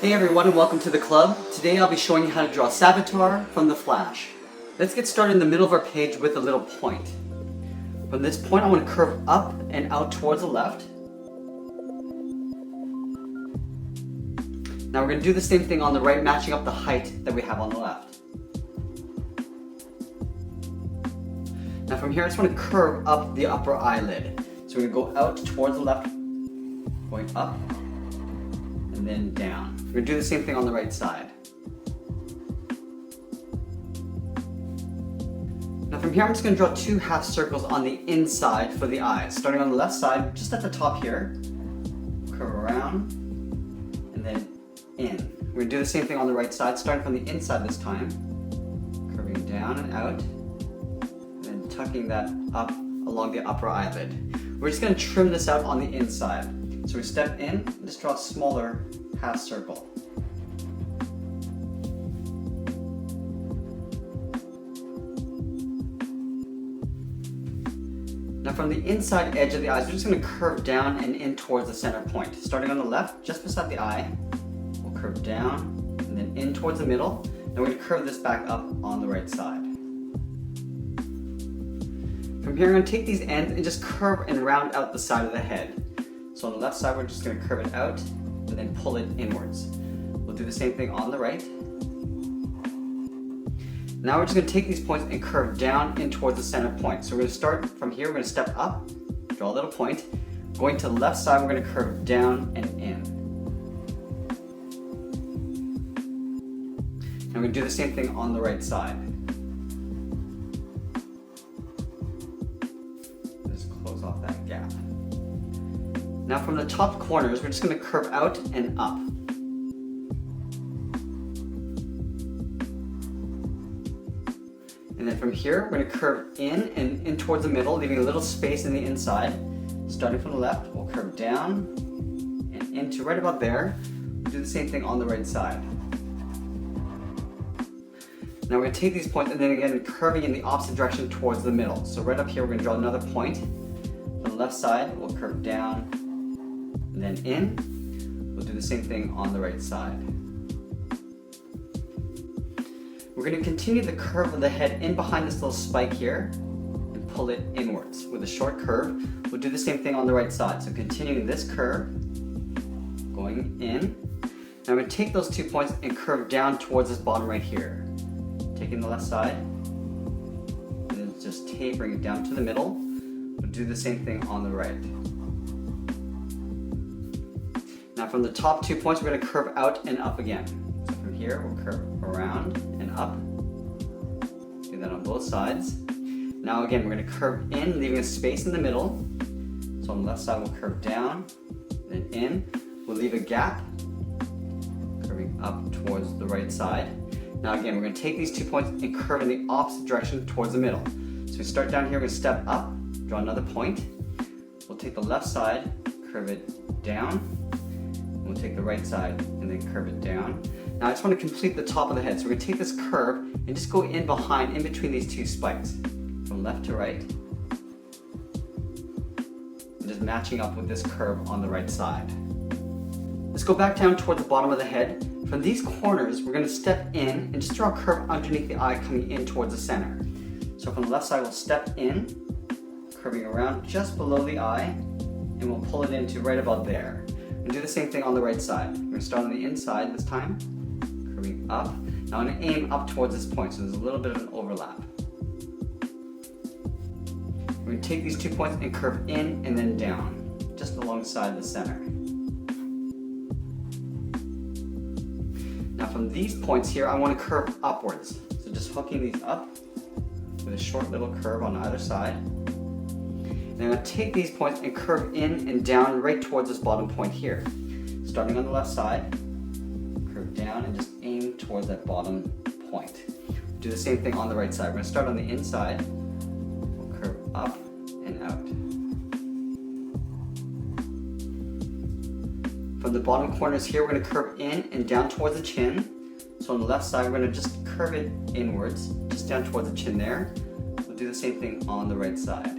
Hey everyone and welcome to the club. Today I'll be showing you how to draw Savitar from the Flash. Let's get started in the middle of our page with a little point. From this point I want to curve up and out towards the left. Now we're going to do the same thing on the right, matching up the height that we have on the left. Now from here I just want to curve up the upper eyelid. So we're going to go out towards the left, going up, and then down. We're going to do the same thing on the right side. Now from here I'm just going to draw two half circles on the inside for the eyes. Starting on the left side, just at the top here, curve around, and then in. We're going to do the same thing on the right side, starting from the inside this time, curving down and out, and then tucking that up along the upper eyelid. We're just going to trim this out on the inside. So we step in and just draw a smaller half circle. Now from the inside edge of the eyes, we're just going to curve down and in towards the center point. Starting on the left, just beside the eye, we'll curve down and then in towards the middle. Then we're going to curve this back up on the right side. From here, we're going to take these ends and just curve and round out the side of the head. So on the left side, we're just going to curve it out and then pull it inwards. We'll do the same thing on the right. Now we're just going to take these points and curve down in towards the center point. So we're going to start from here, we're going to step up, draw a little point. Going to the left side, we're going to curve down and in. And we're going to do the same thing on the right side. Just close off that gap. Now from the top corners, we're just going to curve out and up. And then from here, we're going to curve in and in towards the middle, leaving a little space in the inside. Starting from the left, we'll curve down and into right about there. We'll do the same thing on the right side. Now we're going to take these points and then again curving in the opposite direction towards the middle. So right up here, we're going to draw another point. From the left side, we'll curve down and then in. We'll do the same thing on the right side. We're going to continue the curve of the head in behind this little spike here and pull it inwards with a short curve. We'll do the same thing on the right side. So continuing this curve, going in. Now I'm going to take those 2 points and curve down towards this bottom right here. Taking the left side and then just tapering it down to the middle. We'll do the same thing on the right. Now from the top 2 points, we're going to curve out and up again. So from here, we'll curve around and up. Do that on both sides. Now again, we're going to curve in, leaving a space in the middle. So on the left side, we'll curve down, then in. We'll leave a gap, curving up towards the right side. Now again, we're going to take these 2 points and curve in the opposite direction towards the middle. So we start down here, we're going to step up, draw another point. We'll take the left side, curve it down. We'll take the right side and then curve it down. Now I just want to complete the top of the head. So we're going to take this curve and just go in behind, in between these two spikes. From left to right. And just matching up with this curve on the right side. Let's go back down towards the bottom of the head. From these corners, we're going to step in and just draw a curve underneath the eye coming in towards the center. So from the left side, we'll step in, curving around just below the eye, and we'll pull it into right about there. And do the same thing on the right side. We're going to start on the inside this time, curving up. Now I'm going to aim up towards this point, so there's a little bit of an overlap. We're going to take these 2 points and curve in and then down, just alongside the center. Now from these points here, I want to curve upwards. So just hooking these up with a short little curve on either side. And I'm going to take these points and curve in and down right towards this bottom point here. Starting on the left side, curve down and just aim towards that bottom point. Do the same thing on the right side. We're going to start on the inside, we'll curve up and out. From the bottom corners here, we're going to curve in and down towards the chin. So on the left side, we're going to just curve it inwards, just down towards the chin there. We'll do the same thing on the right side.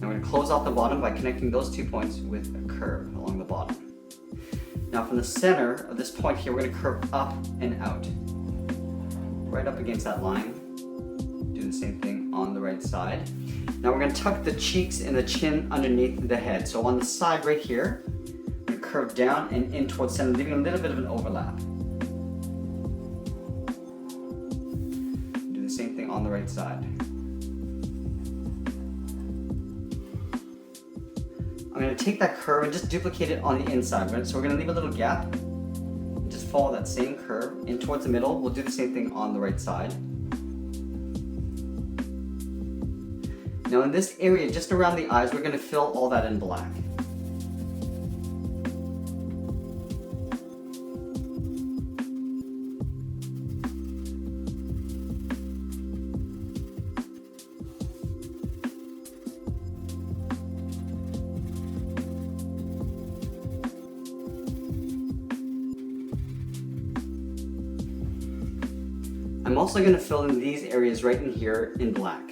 Now we're going to close off the bottom by connecting those 2 points with a curve along the bottom. Now from the center of this point here, we're going to curve up and out. Right up against that line. Do the same thing on the right side. Now we're going to tuck the cheeks and the chin underneath the head. So on the side right here, we're going to curve down and in towards center, leaving a little bit of an overlap. Do the same thing on the right side. I'm going to take that curve and just duplicate it on the inside. So we're going to leave a little gap. Just follow that same curve in towards the middle. We'll do the same thing on the right side. Now in this area, just around the eyes, we're going to fill all that in black. I'm also going to fill in these areas right in here in black.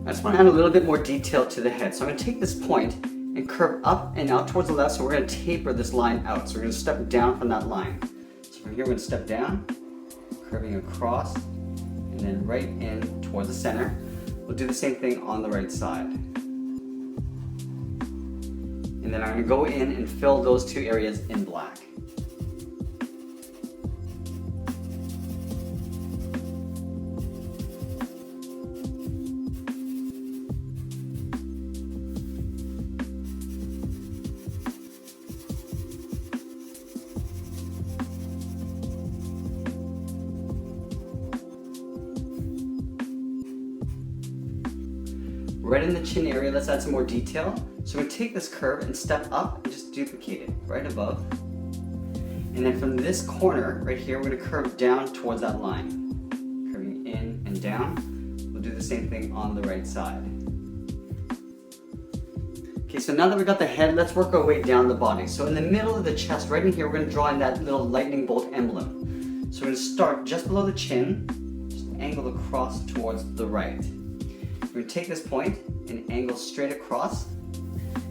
I just want to add a little bit more detail to the head. So I'm going to take this point and curve up and out towards the left, so we're going to taper this line out. So we're going to step down from that line. So from here we're going to step down, curving across, and then right in towards the center. We'll do the same thing on the right side. And then I'm going to go in and fill those two areas in black. Right in the chin area, let's add some more detail. So we're going to take this curve and step up and just duplicate it right above. And then from this corner right here, we're going to curve down towards that line. Curving in and down. We'll do the same thing on the right side. Okay, so now that we've got the head, let's work our way down the body. So in the middle of the chest, right in here, we're going to draw in that little lightning bolt emblem. So we're going to start just below the chin, just angle across towards the right. We're going to take this point and angle straight across.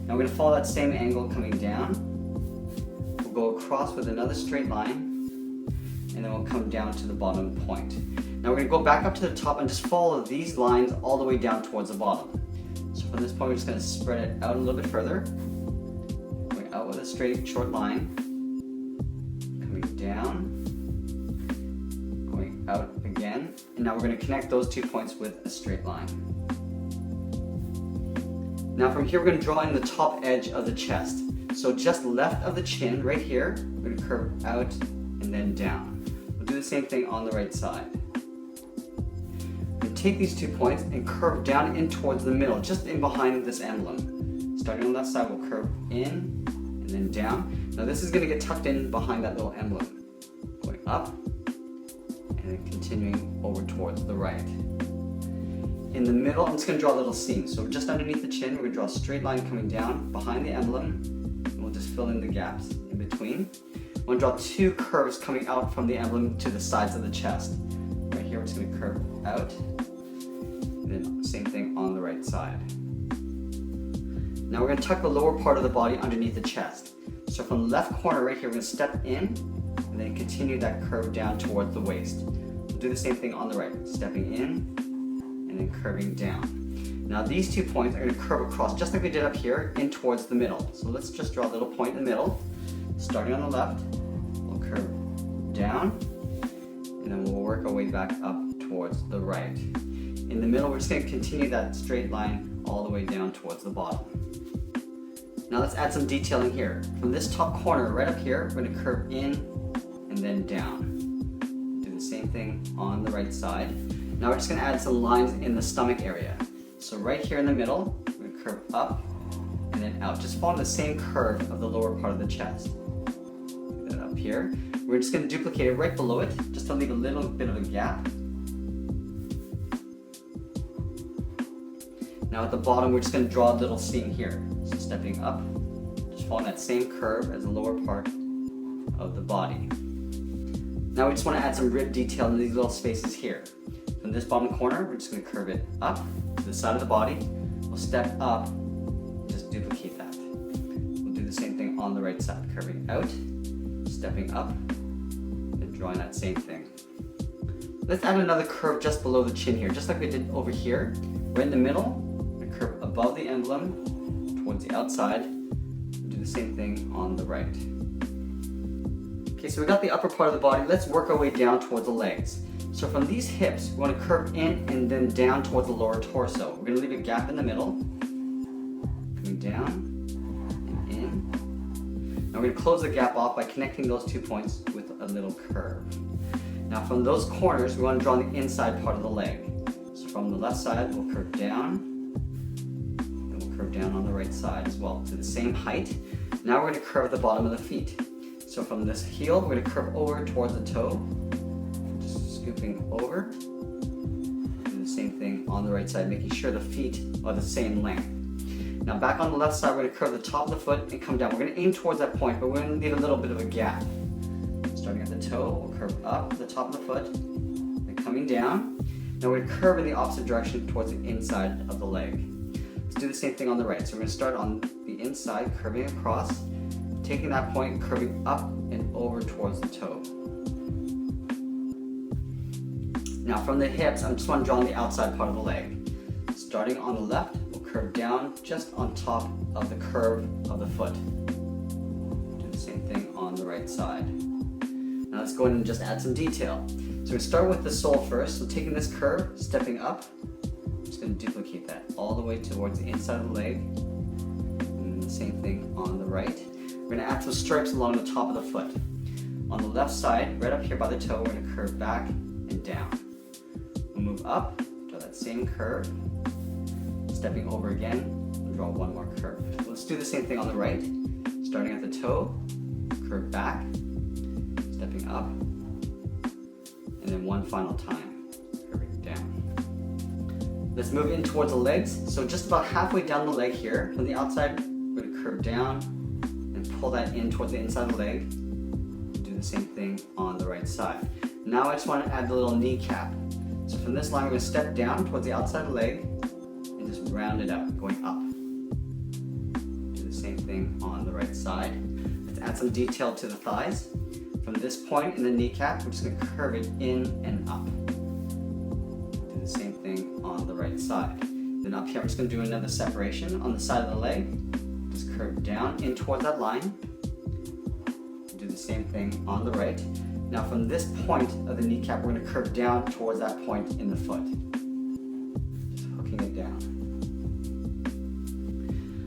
Now we're going to follow that same angle coming down. We'll go across with another straight line, and then we'll come down to the bottom point. Now we're going to go back up to the top and just follow these lines all the way down towards the bottom. So from this point, we're just going to spread it out a little bit further. Going out with a straight, short line. Coming down. Going out again. And now we're going to connect those 2 points with a straight line. Now from here, we're going to draw in the top edge of the chest. So just left of the chin, right here, we're going to curve out and then down. We'll do the same thing on the right side. We'll take these 2 points and curve down in towards the middle, just in behind this emblem. Starting on the left side, we'll curve in and then down. Now this is going to get tucked in behind that little emblem. Going up and then continuing over towards the right. In the middle, I'm just going to draw a little seam. So just underneath the chin, we're going to draw a straight line coming down behind the emblem. And we'll just fill in the gaps in between. We're going to draw 2 curves coming out from the emblem to the sides of the chest. Right here, we're just going to curve out. And then same thing on the right side. Now we're going to tuck the lower part of the body underneath the chest. So from the left corner right here, we're going to step in and then continue that curve down towards the waist. We'll do the same thing on the right. Stepping in and then curving down. Now these 2 points are going to curve across just like we did up here in towards the middle. So let's just draw a little point in the middle. Starting on the left, we'll curve down and then we'll work our way back up towards the right. In the middle, we're just going to continue that straight line all the way down towards the bottom. Now let's add some detail in here. From this top corner right up here, we're going to curve in and then down. Do the same thing on the right side. Now we're just going to add some lines in the stomach area. So right here in the middle, we're going to curve up and then out. Just follow the same curve of the lower part of the chest. Do that up here. We're just going to duplicate it right below it, just to leave a little bit of a gap. Now at the bottom, we're just going to draw a little seam here. So stepping up, Just following that same curve as the lower part of the body. Now we just want to add some rib detail in these little spaces here. From this bottom corner, we're just going to curve it up to the side of the body. We'll step up, just duplicate that. We'll do the same thing on the right side, curving out, stepping up, and drawing that same thing. Let's add another curve just below the chin here, just like we did over here. Right in the middle, we're going to curve above the emblem towards the outside. Do the same thing on the right. Okay, so we got the upper part of the body. Let's work our way down towards the legs. So from these hips, we want to curve in and then down towards the lower torso. We're going to leave a gap in the middle, coming down and in. Now we're going to close the gap off by connecting those 2 points with a little curve. Now from those corners, we want to draw the inside part of the leg. So from the left side, we'll curve down, and we'll curve down on the right side as well to the same height. Now we're going to curve the bottom of the feet. So from this heel, we're going to curve over towards the toe, just scooping over. Do the same thing on the right side, making sure the feet are the same length. Now back on the left side, we're going to curve the top of the foot and come down. We're going to aim towards that point, but we're going to need a little bit of a gap. Starting at the toe, we'll curve up the top of the foot, and coming down. Now we're going to curve in the opposite direction towards the inside of the leg. Let's do the same thing on the right. So we're going to start on the inside, curving across, taking that point, curving up and over towards the toe. Now from the hips, I just want to draw on the outside part of the leg. Starting on the left, we'll curve down just on top of the curve of the foot. Do the same thing on the right side. Now let's go in and just add some detail. So we start with the sole first. So taking this curve, stepping up, I'm just going to duplicate that all the way towards the inside of the leg. And the same thing on the right. We're going to add some stripes along the top of the foot. On the left side, right up here by the toe, we're going to curve back and down. We'll move up, draw that same curve. Stepping over again, and draw one more curve. Let's do the same thing on the right. Starting at the toe, curve back, stepping up, and then one final time, curving down. Let's move in towards the legs. So just about halfway down the leg here, from the outside, we're going to curve down and pull that in towards the inside of the leg. Do the same thing on the right side. Now I just want to add the little kneecap. So from this line, we're going to step down towards the outside of the leg and just round it up, going up. Do the same thing on the right side. Let's add some detail to the thighs. From this point in the kneecap, we're just going to curve it in and up. Do the same thing on the right side. Then up here, I'm just going to do another separation on the side of the leg. Just curve down in towards that line. Do the same thing on the right. Now from this point of the kneecap, we're going to curve down towards that point in the foot. Just hooking it down.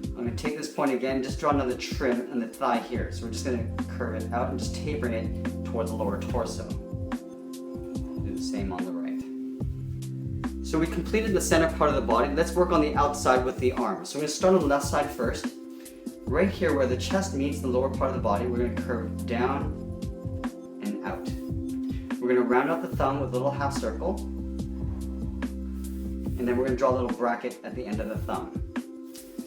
I'm going to take this point again, just draw another trim in the thigh here. So we're just going to curve it out and just tapering it towards the lower torso. Do the same on the right. So we completed the center part of the body. Let's work on the outside with the arms. So we're going to start on the left side first. Right here where the chest meets the lower part of the body, we're going to curve down and out. We're going to round out the thumb with a little half circle. And then we're going to draw a little bracket at the end of the thumb.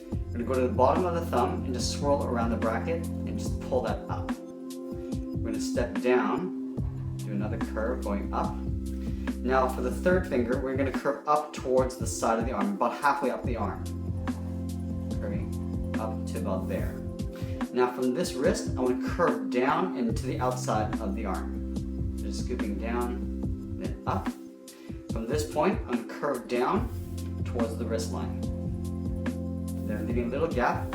We're going to go to the bottom of the thumb and just swirl around the bracket and just pull that up. We're going to step down, do another curve going up. Now for the third finger, we're going to curve up towards the side of the arm, about halfway up the arm. Curving up to about there. Now from this wrist, I want to curve down and to the outside of the arm. Just scooping down, then up. From this point, I'm going to curve down towards the wrist line. Then leaving a little gap.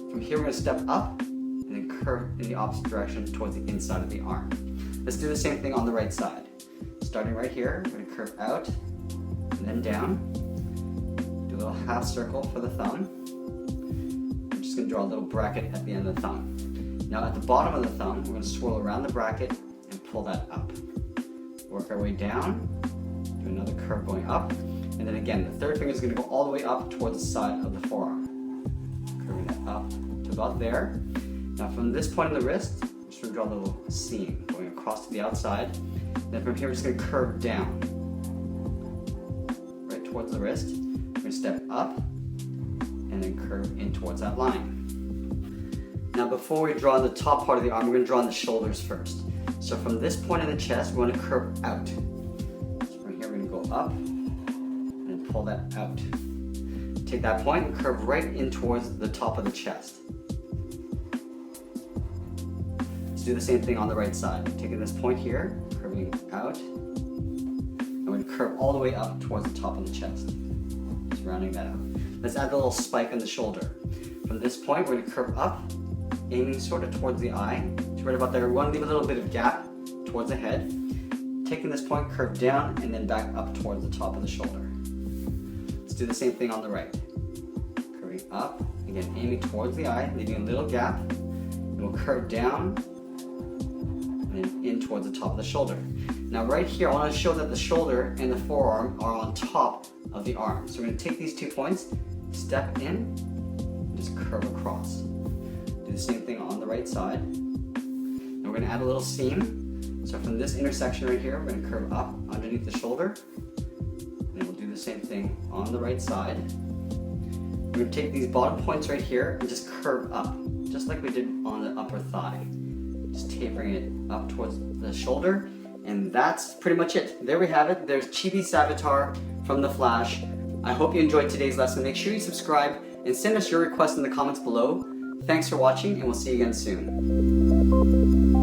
From here, we're going to step up and then curve in the opposite direction towards the inside of the arm. Let's do the same thing on the right side. Starting right here, we're going to curve out and then down. Do a little half circle for the thumb. I'm just going to draw a little bracket at the end of the thumb. Now at the bottom of the thumb, we're going to swirl around the bracket and pull that up. Work our way down, do another curve going up, and then again, the third finger is going to go all the way up towards the side of the forearm. Curving that up to about there. Now from this point of the wrist, I'm just going to draw a little seam going across to the outside. Then from here, we're just going to curve down, right towards the wrist. We're going to step up, and then curve in towards that line. Now before we draw the top part of the arm, we're going to draw on the shoulders first. So from this point in the chest, we want to curve out. So from here, we're going to go up and pull that out. Take that point and curve right in towards the top of the chest. Let's do the same thing on the right side. Taking this point here, curving out, and we're going to curve all the way up towards the top of the chest. Just rounding that out. Let's add the little spike on the shoulder. From this point, we're going to curve up, aiming sort of towards the eye. So right about there, we want to leave a little bit of gap towards the head. Taking this point, curve down, and then back up towards the top of the shoulder. Let's do the same thing on the right. Curving up, again aiming towards the eye, leaving a little gap. And we'll curve down, and then in towards the top of the shoulder. Now right here, I want to show that the shoulder and the forearm are on top of the arm. So we're going to take these 2 points, step in, and just curve across. Do the same thing on the right side. And we're going to add a little seam. So from this intersection right here, we're going to curve up underneath the shoulder. And then we'll do the same thing on the right side. We're going to take these bottom points right here and just curve up, just like we did on the upper thigh. Just tapering it up towards the shoulder. And that's pretty much it. There we have it. There's Chibi Savitar from The Flash. I hope you enjoyed today's lesson. Make sure you subscribe and send us your requests in the comments below. Thanks for watching, and we'll see you again soon.